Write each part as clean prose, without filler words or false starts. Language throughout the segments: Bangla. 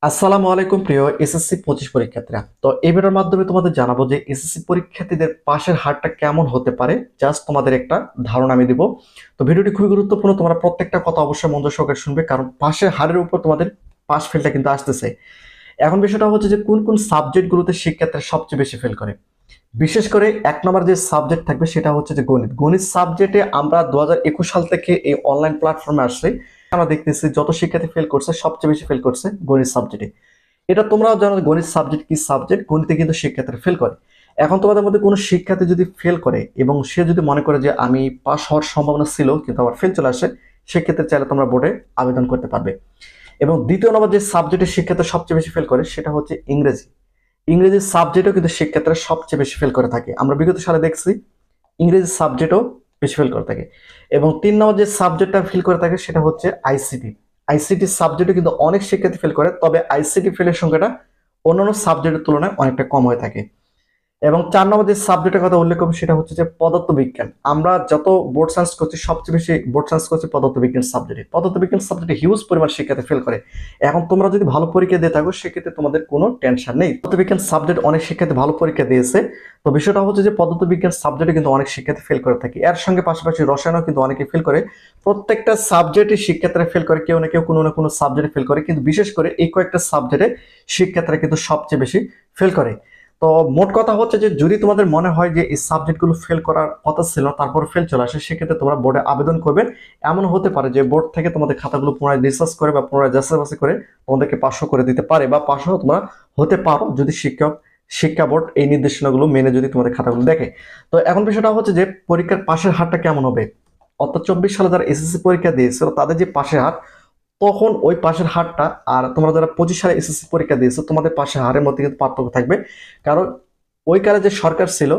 আসসালামু আলাইকুম প্রিয় এসএসসি 25 পরীক্ষার্থীরা। তো এই ভিডিওর মাধ্যমে তোমাদের জানাবো যে এসএসসি পরীক্ষার্থীদের পাশের হারটা কেমন হতে পারে, জাস্ট তোমাদের একটা ধারণা আমি দিব। তো ভিডিওটি খুবই গুরুত্বপূর্ণ, তোমরা প্রত্যেকটা কথা অবশ্যই মনোযোগ সহকারে শুনবে, কারণ পাশের হারের উপর তোমাদের পাশ ফেলটা কিন্তু আসতেছে। এখন বিষয়টা হচ্ছে যে কোন কোন সাবজেক্টগুলোতে শিক্ষার্থীরা সবচেয়ে বেশি ফেল করে। বিশেষ করে এক নম্বর যে সাবজেক্ট থাকবে সেটা হচ্ছে যে গণিত। গণিত সাবজেক্টে আমরা 2021 সাল থেকে এই অনলাইন প্ল্যাটফর্মে আসছি, আমরা দেখতেছি যত শিক্ষার্থী ফেল করছে সবচেয়ে বেশি ফেল করছে গণিত সাবজেক্টে। এটা তোমরাও জানো গণিত সাবজেক্ট কি সাবজেক্ট, গণিতে কিন্তু শিক্ষার্থীরা ফেল করে। এখন তোমাদের মধ্যে কোনো শিক্ষার্থী যদি ফেল করে এবং সে যদি মনে করে যে আমি পাস হওয়ার সম্ভাবনা ছিল কিন্তু আমার ফেল চলে আসে, সেক্ষেত্রে চাইলে তোমরা বোর্ডে আবেদন করতে পারবে। এবং দ্বিতীয় নম্বর যে সাবজেক্টে শিক্ষার্থী সবচেয়ে বেশি ফেল করে সেটা হচ্ছে ইংরেজি। ইংরেজি সাবজেক্টও কিন্তু শিক্ষার্থীরা সবচেয়ে বেশি ফেল করে থাকে, আমরা বিগত সালে দেখছি ইংরেজি সাবজেক্টও বেশি ফেল করে থাকে। এবং 3 নম্বর যে সাবজেক্টটা ফেল করে থাকে সেটা হচ্ছে আইসিটি। আইসিটি সাবজেক্টে কিন্তু অনেক শিক্ষার্থী ফেল করে, তবে আইসিটি ফেলের সংখ্যাটা অন্যান্য সাবজেক্টের তুলনায় অনেকটা কম হয়ে থাকে। এবং 4 নম্বর যে সাবজেক্টের কথা উল্লেখ করবো সেটা হচ্ছে যে পদার্থবিজ্ঞান। আমরা যত বোর্ড সায়েন্স করছি সবচেয়ে বেশি বোর্ড সায়েন্স করছি পদার্থবিজ্ঞান সাবজেক্টে। পদার্থবিজ্ঞান সাবজেক্টে হিউজ পরিমাণ শিক্ষার্থী ফেল করে। এখন তোমরা যদি ভালো পরীক্ষা দিয়ে থাকো সেক্ষেত্রে তোমাদের কোনো টেনশন নেই, পদার্থবিজ্ঞান সাবজেক্ট অনেক শিক্ষার্থী ভালো পরীক্ষা দিয়েছে। তো বিষয়টা হচ্ছে যে পদার্থবিজ্ঞান সাবজেক্টে কিন্তু অনেক শিক্ষার্থী ফেল করে থাকে, এর সঙ্গে পাশাপাশি রসায়নও কিন্তু অনেকে ফেল করে। প্রত্যেকটা সাবজেক্টে শিক্ষার্থীরা ফেল করে, কেউ না কেউ কোনো না কোনো সাবজেক্টে ফেল করে, কিন্তু বিশেষ করে এই কয়েকটা সাবজেক্টে শিক্ষার্থীরা কিন্তু সবচেয়ে বেশি ফেল করে। তো মোট কথা হচ্ছে যে যদি তোমাদের মনে হয় যে এই সাবজেক্টগুলো ফেল করার কথা ছিল তারপর ফেল চলে আসে, সেক্ষেত্রে তোমরা বোর্ডে আবেদন করবে। এমন হতে পারে যে বোর্ড থেকে তোমাদের খাতাগুলো পুনরায় রিসার্চ করে বা পুনরায় যাচাই বাছাই করে তোমাদেরকে পাসও করে দিতে পারে, বা পাসও তোমরা হতে পারো যদি শিক্ষা বোর্ড এই নির্দেশনাগুলো মেনে যদি তোমাদের খাতাগুলো দেখে। তো এখন বিষয়টা হচ্ছে যে পরীক্ষার পাশের হারটা কেমন হবে। অর্থাৎ 24 সালে যারা এসএসসি পরীক্ষা দিয়েছিল তাদের যে পাশের হার, তখন ওই পাশের হারটা আর তোমরা যারা 25 সালে এসএসসি পরীক্ষা দিয়েছো তোমাদের পাশের হারের মধ্যে কিন্তু পার্থক্য থাকবে। কারণ ওই কালে যে সরকার ছিল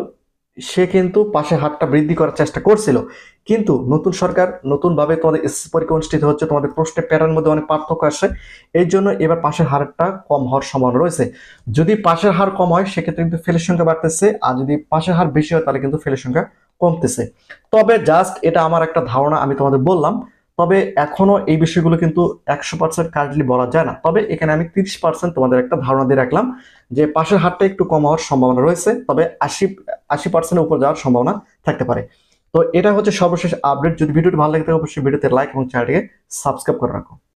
সে কিন্তু পাশের হারটা বৃদ্ধি করার চেষ্টা করছিল, কিন্তু নতুন সরকার নতুনভাবে তোমাদের এসএসসি পরীক্ষা অনুষ্ঠিত হচ্ছে, তোমাদের প্রশ্নের প্যাটার্নের মধ্যে অনেক পার্থক্য আসছে। এই জন্য এবার পাশের হারটা কম হওয়ার সম্ভাবনা রয়েছে। যদি পাশের হার কম হয় সেক্ষেত্রে কিন্তু ফেলের সংখ্যা বাড়তেছে, আর যদি পাশের হার বেশি হয় তাহলে কিন্তু ফেলের সংখ্যা কমতেছে। তবে জাস্ট এটা আমার একটা ধারণা, আমি তোমাদের বললাম। তবে এখনো এই বিষয়গুলো কিন্তু 100% কারেক্টলি বলা যায় না, তবে এখানে আমি 30% তোমাদের একটা ধারণা দিয়ে রাখলাম যে পাশের হারটা একটু কম হওয়ার সম্ভাবনা রয়েছে, তবে 80% উপর যাওয়ার সম্ভাবনা থাকতে পারে। তো এটা হচ্ছে সর্বশেষ আপডেট। যদি ভিডিওটি ভালো লাগে থাকে অবশ্যই ভিডিওতে লাইক এবং চ্যানেলটিকে সাবস্ক্রাইব করে রাখো।